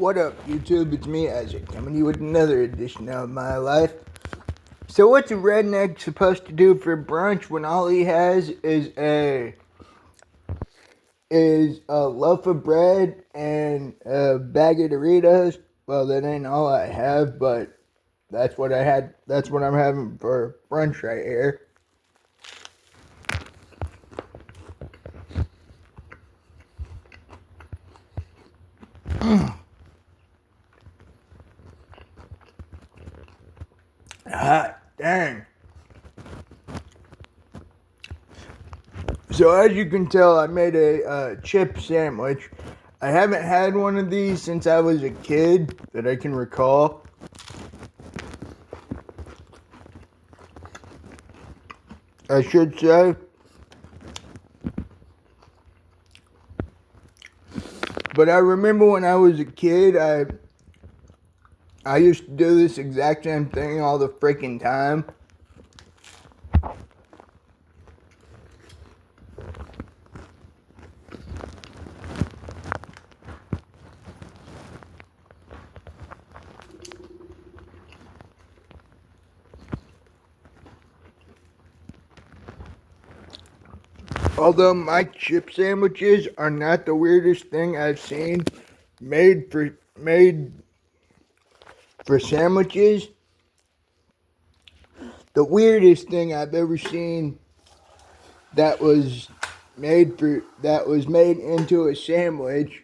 What up, YouTube? It's me, Isaac, coming to you with another edition of my life. So, what's a redneck supposed to do for brunch when all he has is a loaf of bread and a bag of Doritos? Well, that ain't all I have, but that's what I had. That's what I'm having for brunch right here. Hot dang. So as you can tell, I made a chip sandwich. I haven't had one of these since I was a kid that I can recall. I should say. But I remember when I was a kid, I used to do this exact same thing all the freaking time. Although my chip sandwiches are not the weirdest thing I've seen made for sandwiches, the weirdest thing I've ever seen that was made into a sandwich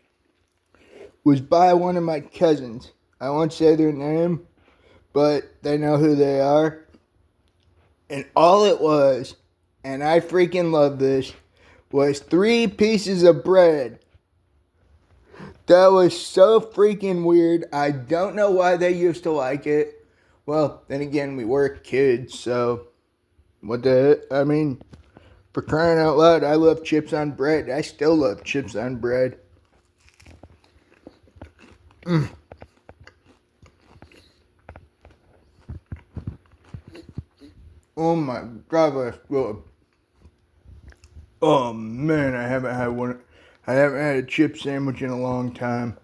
was by one of my cousins. I won't say their name, but they know who they are. And all it was, and I freaking love this, was 3 pieces of bread. That was so freaking weird. I don't know why they used to like it. Well, then again, we were kids, so I mean, for crying out loud, I love chips on bread. I still love chips on bread. Oh my God, that's good. Oh man, I haven't had a chip sandwich in a long time.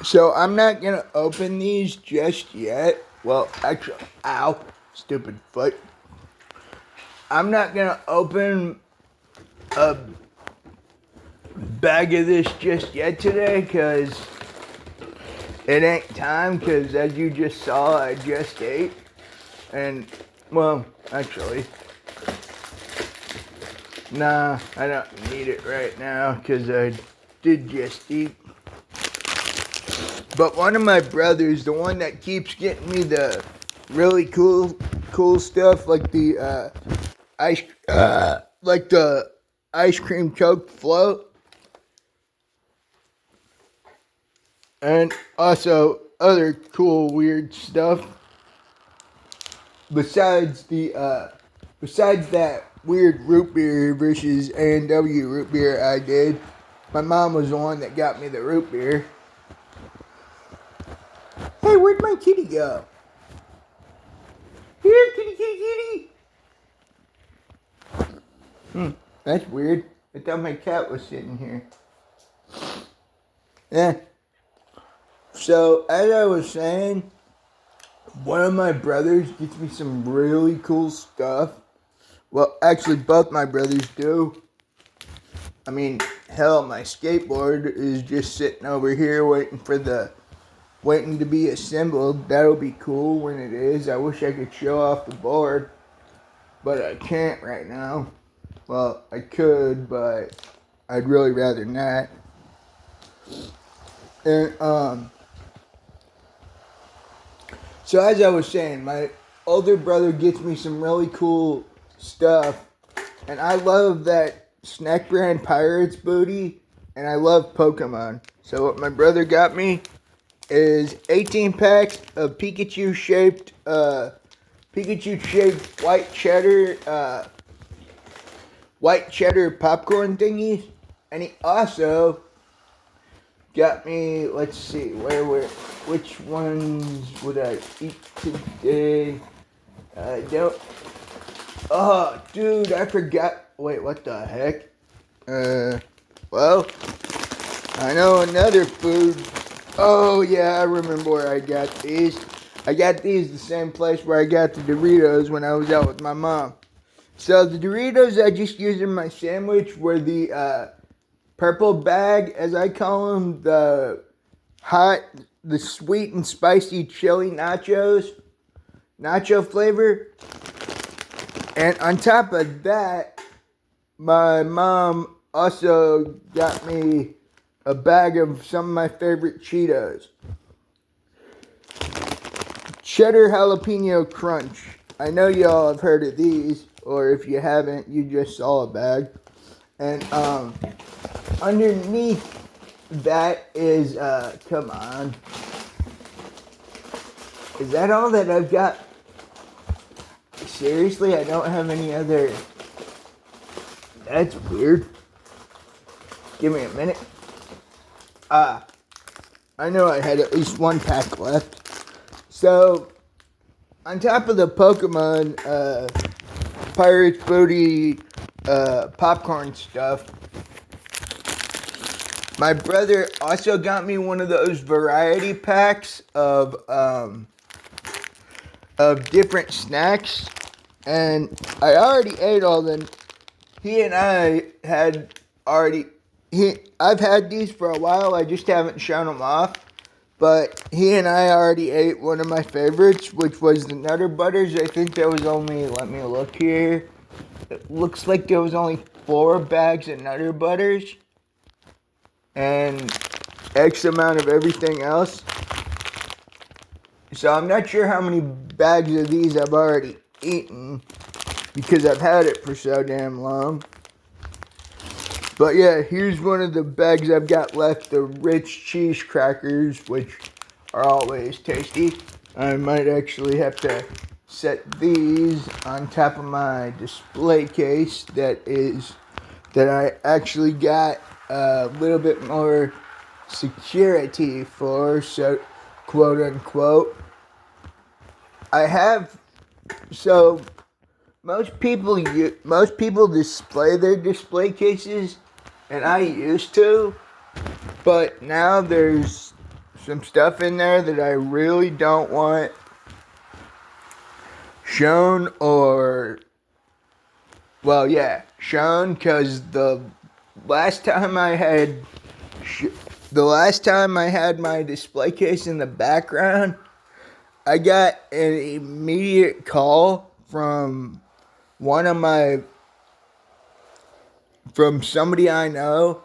So I'm not gonna open these just yet. Well, actually, ow, stupid foot. I'm not gonna open a bag of this just yet today because it ain't time, because as you just saw, I just ate. And, well, actually, nah, I don't need it right now because I did just eat. But one of my brothers, the one that keeps getting me the really cool stuff, like the ice cream Coke float, and also other cool weird stuff. Besides that weird root beer versus A&W root beer I did, my mom was the one that got me the root beer. Hey, where'd my kitty go? Here, kitty. That's weird. I thought my cat was sitting here. Yeah. So, as I was saying, one of my brothers gets me some really cool stuff. Well, actually, both my brothers do. I mean, hell, my skateboard is just sitting over here waiting to be assembled. That'll be cool when it is. I wish I could show off the board, but I can't right now. Well, I could, but I'd really rather not. And, so as I was saying, my older brother gets me some really cool stuff, and I love that Snack Brand Pirates booty, and I love Pokemon. So what my brother got me is 18 packs of Pikachu shaped white cheddar popcorn thingies, and he also got me, let's see, which ones would I eat today? I don't. Oh, dude, I forgot. Wait, what the heck? Well, I know another food. Oh, yeah, I remember where I got these. I got these the same place where I got the Doritos when I was out with my mom. So the Doritos I just used in my sandwich were the purple bag, as I call them, the sweet and spicy chili nacho flavor. And on top of that, my mom also got me a bag of some of my favorite Cheetos. Cheddar Jalapeno Crunch. I know y'all have heard of these, or if you haven't, you just saw a bag. And underneath that is, come on. Is that all that I've got? Seriously, I don't have any other. That's weird. Give me a minute. I know I had at least one pack left. So, on top of the Pokemon, Pirates Booty, popcorn stuff, my brother also got me one of those variety packs of different snacks, and I already ate all them. He and I had already. I've had these for a while. I just haven't shown them off. But he and I already ate one of my favorites, which was the Nutter Butters. I think there was only, let me look here. It looks like there was only 4 bags of Nutter Butters and X amount of everything else. So I'm not sure how many bags of these I've already eaten because I've had it for so damn long. But yeah, here's one of the bags I've got left, the rich cheese crackers, which are always tasty. I might actually have to set these on top of my display case that I actually got a little bit more security for, so quote unquote. So most people display their display cases, and I used to, but now there's some stuff in there that I really don't want shown, shown, because the last time I had my display case in the background, I got an immediate call from somebody I know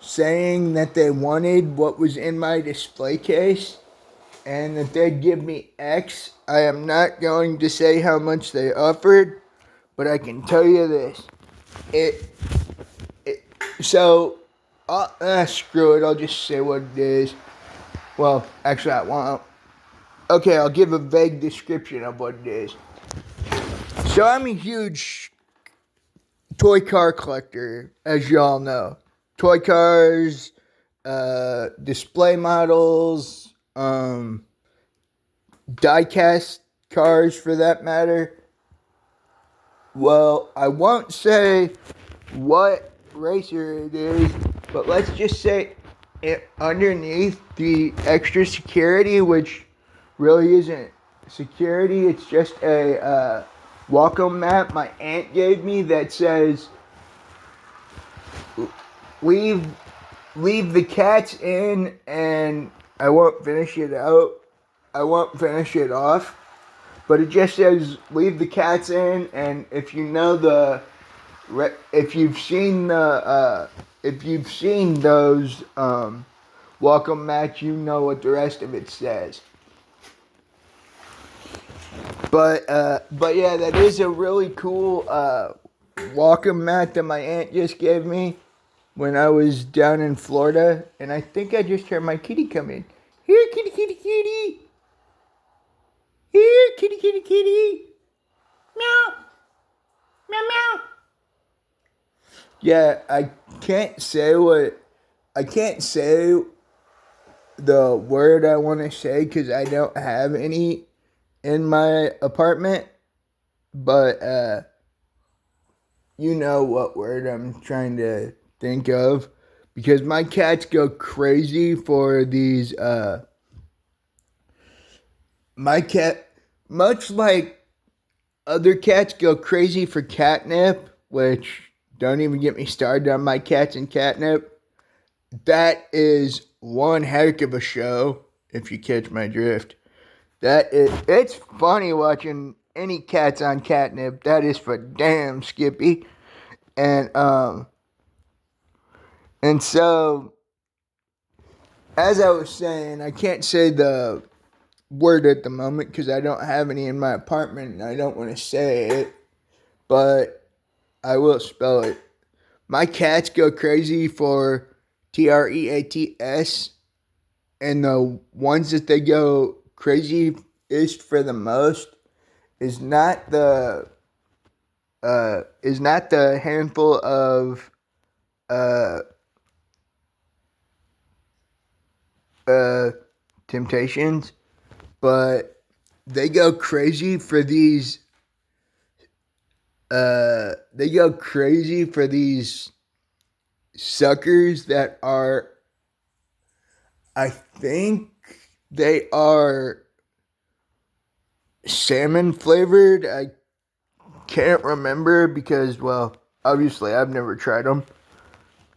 saying that they wanted what was in my display case and that they'd give me X. I am not going to say how much they offered, but I can tell you this. Screw it, I'll just say what it is. Well, actually I won't. Okay, I'll give a vague description of what it is. So I'm a huge toy car collector, as y'all know. Toy cars, display models, die-cast cars for that matter. Well, I won't say what racer it is, but let's just say underneath the extra security, which really isn't security, it's just a welcome mat my aunt gave me that says leave the cats in, and I won't finish it off, but it just says leave the cats in. And if you know if you've seen those welcome mats, you know what the rest of it says. But yeah, that is a really cool welcome mat that my aunt just gave me. when I was down in Florida, and I think I just heard my kitty come in. Here, kitty, kitty, kitty. Here, kitty, kitty, kitty. Meow, meow, meow. Yeah, can't say what I can't say the word I want to say because I don't have any in my apartment. But you know what word I'm trying to think of, because my cats go crazy for these. My cat, much like other cats, go crazy for catnip, which don't even get me started on my cats and catnip. That is one heck of a show, if you catch my drift. It's funny watching any cats on catnip. That is for damn Skippy. And so as I was saying, I can't say the word at the moment because I don't have any in my apartment and I don't want to say it, but I will spell it. My cats go crazy for TREATS, and the ones that they go craziest for the most is not the handful of uh temptations, but they go crazy for these suckers that are, I think they are salmon flavored. I can't remember because, well, obviously I've never tried them,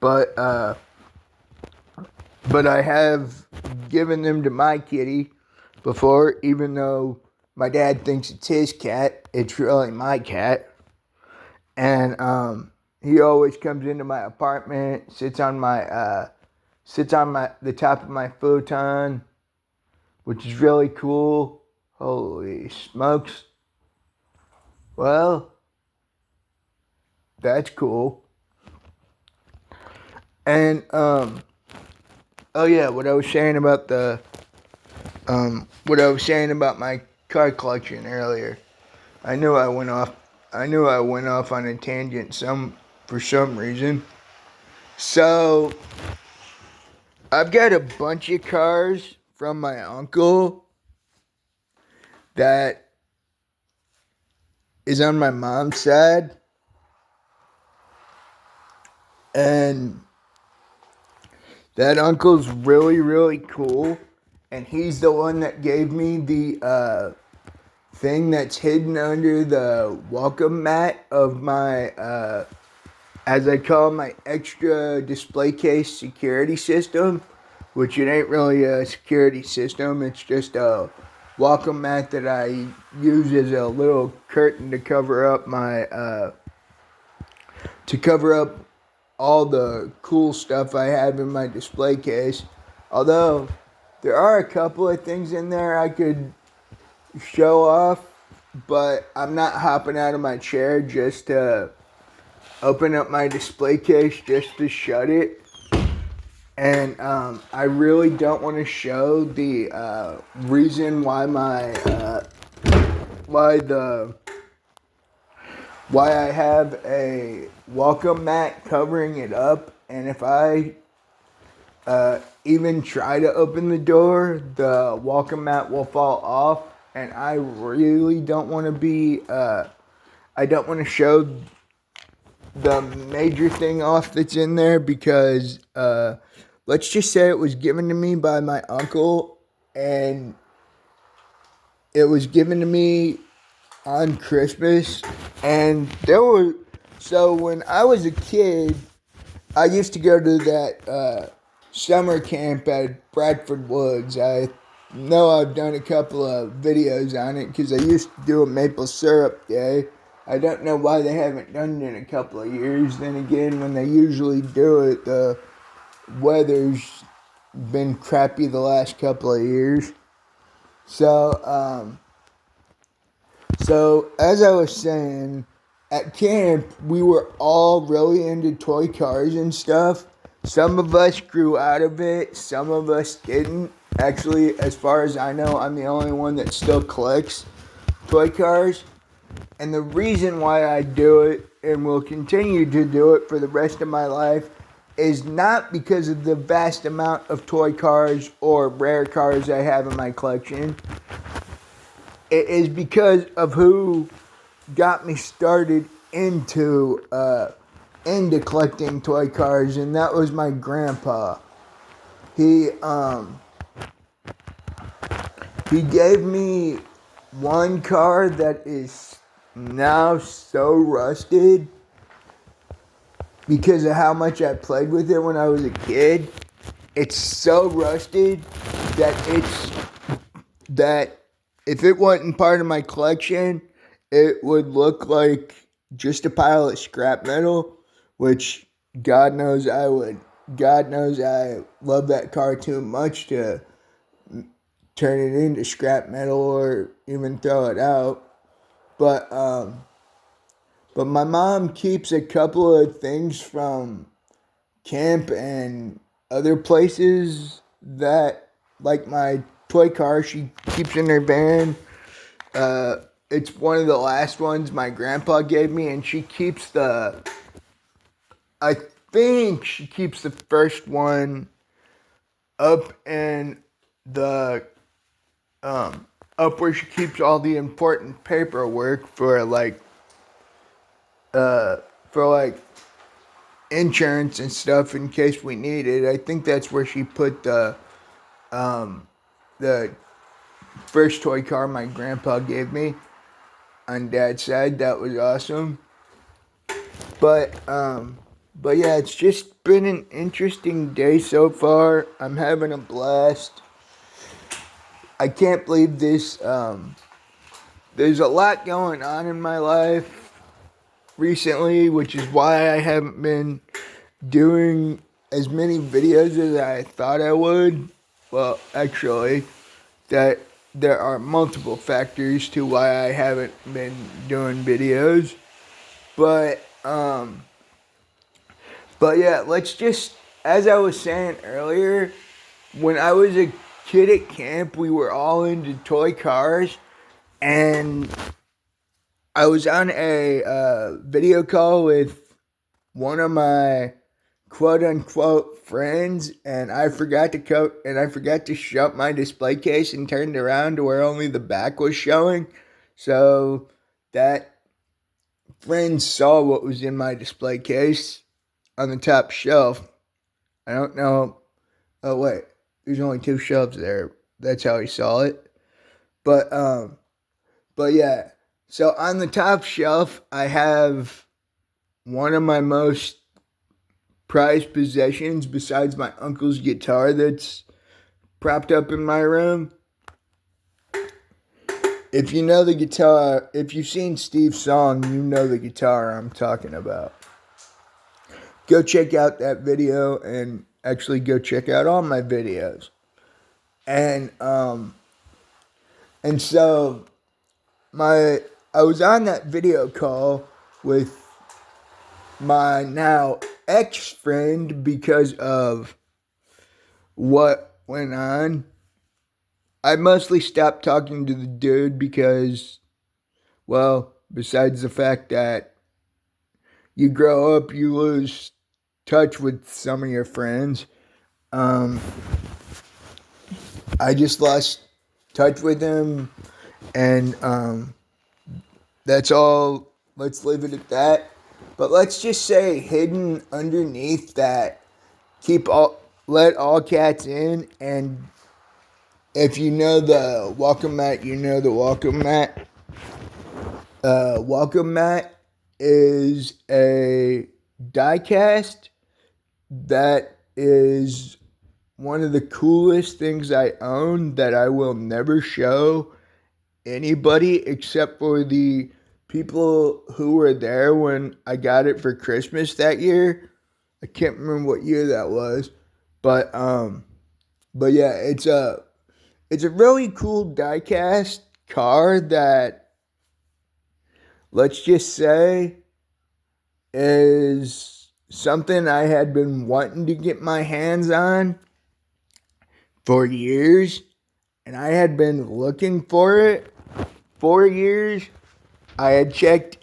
but I have given them to my kitty before, even though my dad thinks it's his cat. It's really my cat. And he always comes into my apartment, sits on the top of my futon, which is really cool. Holy smokes. Well, that's cool. And oh yeah, what I was saying about my car collection earlier. I knew I went off on a tangent for some reason. So I've got a bunch of cars from my uncle that is on my mom's side. And that uncle's really, really cool. And he's the one that gave me the thing that's hidden under the welcome mat of my, as I call my extra display case security system, which it ain't really a security system. It's just a welcome mat that I use as a little curtain to cover up all the cool stuff I have in my display case. Although there are a couple of things in there I could show off, but I'm not hopping out of my chair just to open up my display case just to shut it. And I really don't want to show the reason why why I have a welcome mat covering it up, and if I even try to open the door, the welcome mat will fall off, and I really don't want to I don't want to show the major thing off that's in there because let's just say it was given to me by my uncle, and it was given to me on Christmas. And so when I was a kid, I used to go to that summer camp at Bradford Woods. I know I've done a couple of videos on it because I used to do a maple syrup day. I don't know why they haven't done it in a couple of years. Then again, when they usually do it, the weather's been crappy the last couple of years. So as I was saying, at camp, we were all really into toy cars and stuff. Some of us grew out of it, some of us didn't. Actually, as far as I know, I'm the only one that still collects toy cars. And the reason why I do it and will continue to do it for the rest of my life is not because of the vast amount of toy cars or rare cars I have in my collection. It is because of who got me started into collecting toy cars, and that was my grandpa. He he gave me one car that is now so rusted because of how much I played with it when I was a kid. It's so rusted that if it wasn't part of my collection, it would look like just a pile of scrap metal, which God knows I would. God knows I love that car too much to turn it into scrap metal or even throw it out. But but my mom keeps a couple of things from camp and other places that, like my toy car, she keeps in her van. It's one of the last ones my grandpa gave me, and she keeps I think she keeps the first one up in the, up where she keeps all the important paperwork for like insurance and stuff in case we need it. I think that's where she put the first toy car my grandpa gave me on Dad's side. That was awesome. But but yeah, it's just been an interesting day so far. I'm having a blast. I can't believe this. There's a lot going on in my life recently, which is why I haven't been doing as many videos as I thought I would. Well, actually, that there are multiple factors to why I haven't been doing videos. But but yeah, let's just, as I was saying earlier, when I was a kid at camp, we were all into toy cars, and I was on a video call with one of my quote unquote friends, and I forgot to shut my display case and turned around to where only the back was showing. So that friend saw what was in my display case on the top shelf. I don't know. Oh wait, there's only two shelves there. That's how he saw it. But but yeah. So on the top shelf, I have one of my most prized possessions besides my uncle's guitar that's propped up in my room. If you know the guitar, if you've seen Steve's song, you know the guitar I'm talking about. Go check out that video, and actually go check out all my videos. And so I was on that video call with my now ex-friend because of what went on. I mostly stopped talking to the dude because, well, besides the fact that you grow up, you lose touch with some of your friends. I just lost touch with him, and that's all. Let's leave it at that. But let's just say, hidden underneath that, let all cats in, and if you know the welcome mat, you know the welcome mat. Welcome mat is a die cast that is one of the coolest things I own that I will never show anybody except for the people who were there when I got it for Christmas that year. I can't remember what year that was, but yeah, it's a really cool diecast car that let's just say, is something I had been wanting to get my hands on for years, and I had been looking for it for years. I had checked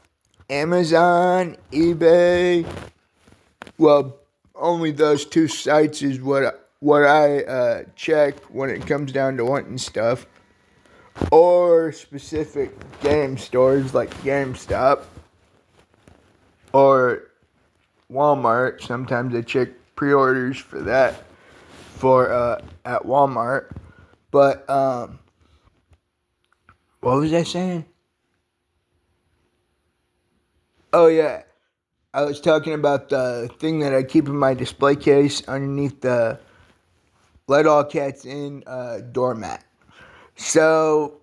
Amazon, eBay. Well, only those two sites is what I check when it comes down to wanting stuff, or specific game stores like GameStop or Walmart. Sometimes I check pre-orders for that for at Walmart. But what was I saying? Oh yeah, I was talking about the thing that I keep in my display case underneath the let all cats in doormat. So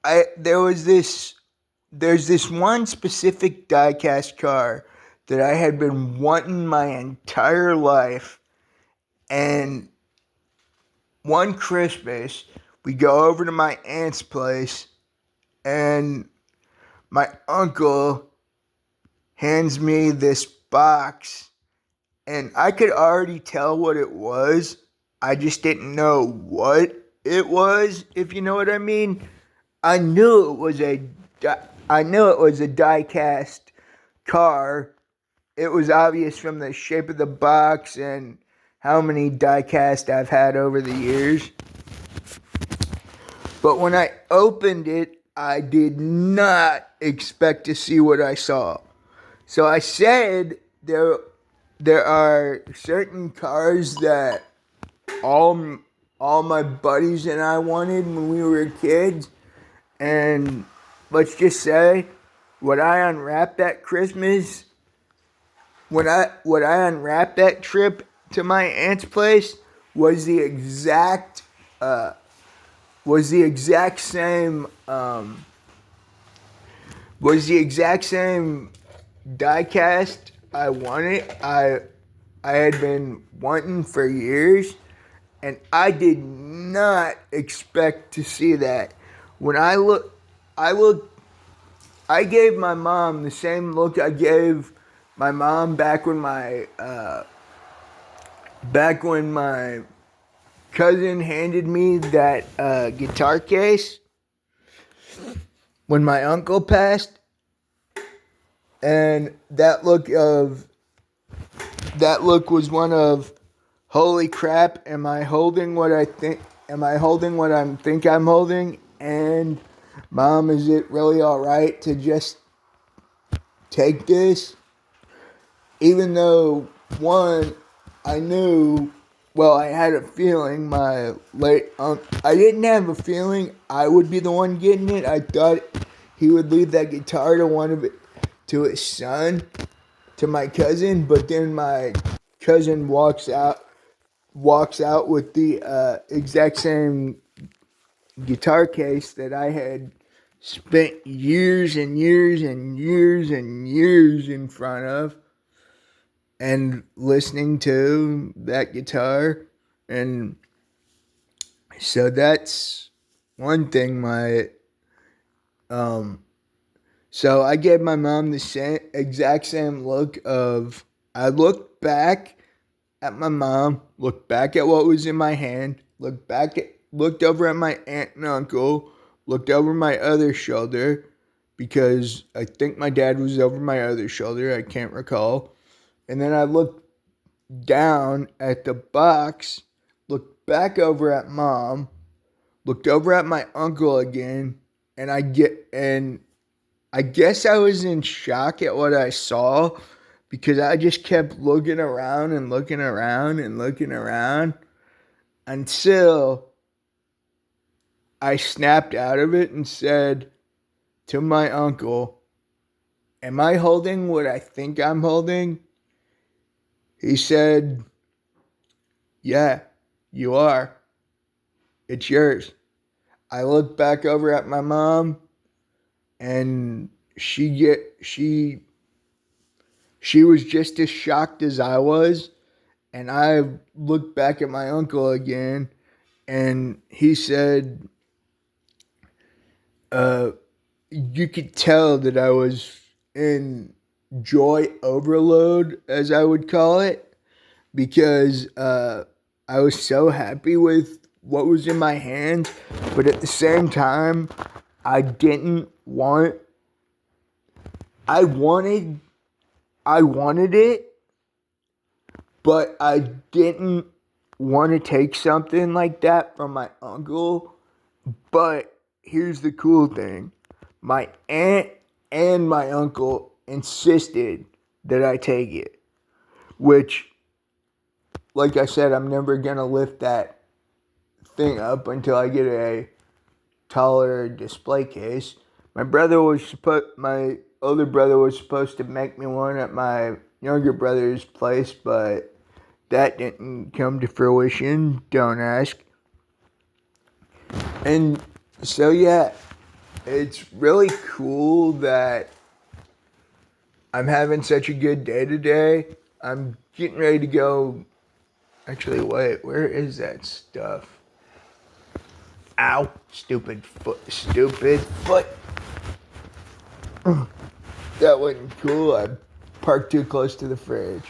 I there's this one specific diecast car that I had been wanting my entire life, and one Christmas we go over to my aunt's place, and my uncle hands me this box, and I could already tell what it was. I just didn't know what it was, if you know what I mean. I knew it was a I knew it was a die-cast car. It was obvious from the shape of the box and how many die-cast I've had over the years. But when I opened it, I did not expect to see what I saw. So I said there are certain cars that all all my buddies and I wanted when we were kids, and let's just say what I unwrapped that Christmas, what I unwrapped that trip to my aunt's place was the exact was the exact same was the exact same diecast I wanted. I had been wanting for years, and I did not expect to see that. When I looked, I gave my mom the same look I gave my mom back when my cousin handed me that guitar case when my uncle passed, and that look was one of, holy crap, am I holding what I think? Am I holding what I think I'm holding? And mom, is it really all right to just take this? Even though, one, I knew, well, I had a feeling my late uncle, I didn't have a feeling I would be the one getting it. I thought he would leave that guitar to his son, to my cousin, but then my cousin walks out with the exact same guitar case that I had spent years and years and years and years in front of and listening to that guitar. And so that's one thing so I gave my mom the exact same look of, I looked back at my mom, looked back at what was in my hand, looked over at my aunt and uncle, looked over my other shoulder, because I think my dad was over my other shoulder, I can't recall. And then I looked down at the box, looked back over at mom, looked over at my uncle again, and I guess I was in shock at what I saw, because I just kept looking around and looking around and looking around until I snapped out of it and said to my uncle, am I holding what I think I'm holding? He said, yeah, you are. It's yours. I looked back over at my mom, and she was just as shocked as I was. And I looked back at my uncle again, and he said, you could tell that I was in joy overload, as I would call it, because I was so happy with what was in my hands, but at the same time, I didn't want. I wanted. I wanted it, but I didn't want to take something like that from my uncle. But here's the cool thing: my aunt and my uncle insisted that I take it, which, like I said, I'm never gonna lift that thing up until I get a taller display case. My older brother was supposed to make me one at my younger brother's place, but that didn't come to fruition. Don't ask. And so yeah, it's really cool that I'm having such a good day today. I'm getting ready to go. Actually, wait, where is that stuff? Ow, stupid foot, stupid foot. That wasn't cool. I parked too close to the fridge.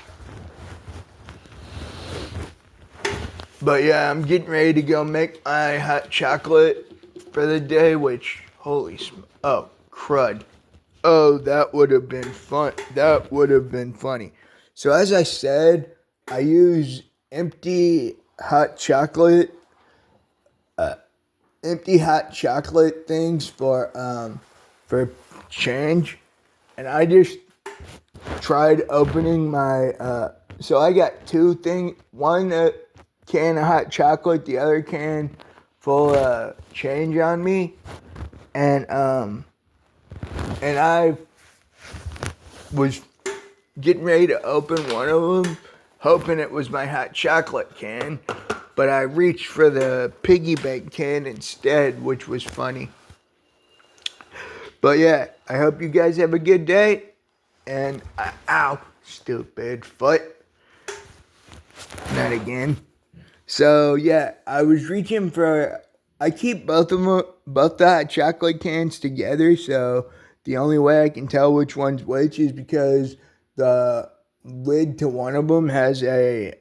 But yeah, I'm getting ready to go make my hot chocolate for the day, which, oh, crud. Oh, that would have been fun. That would have been funny. So as I said, I use empty hot chocolate things for change, and I just tried opening my so I got two things, one can of hot chocolate, the other can full of change on me, and I was getting ready to open one of them, hoping it was my hot chocolate can, but I reached for the piggy bank can instead, which was funny. But yeah, I hope you guys have a good day. And ow, stupid foot. Not again. So yeah, I was reaching for. I keep both the hot chocolate cans together. So the only way I can tell which one's which is because the lid to one of them has a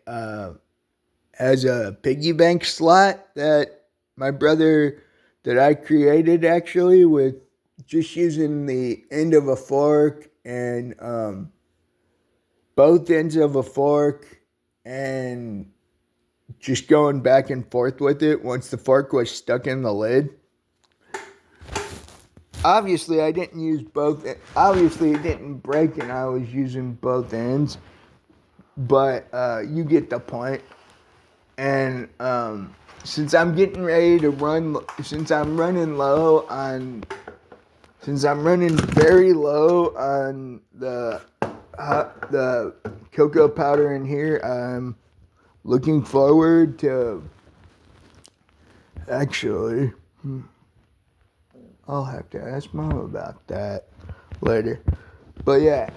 piggy bank slot that my brother that I created actually with just using the end of a fork and both ends of a fork and just going back and forth with it once the fork was stuck in the lid. Obviously, I didn't use both. Obviously, it didn't break and I was using both ends. But you get the point. And since I'm getting ready to run, since I'm running very low on the cocoa powder in here, I'm looking forward to. Actually, I'll have to ask Mom about that later. But yeah,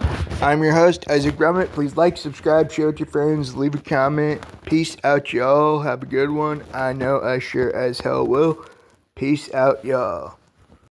I'm your host, Isaac Grummett. Please like, subscribe, share with your friends, leave a comment. Peace out, y'all. Have a good one. I know I sure as hell will. Peace out, y'all.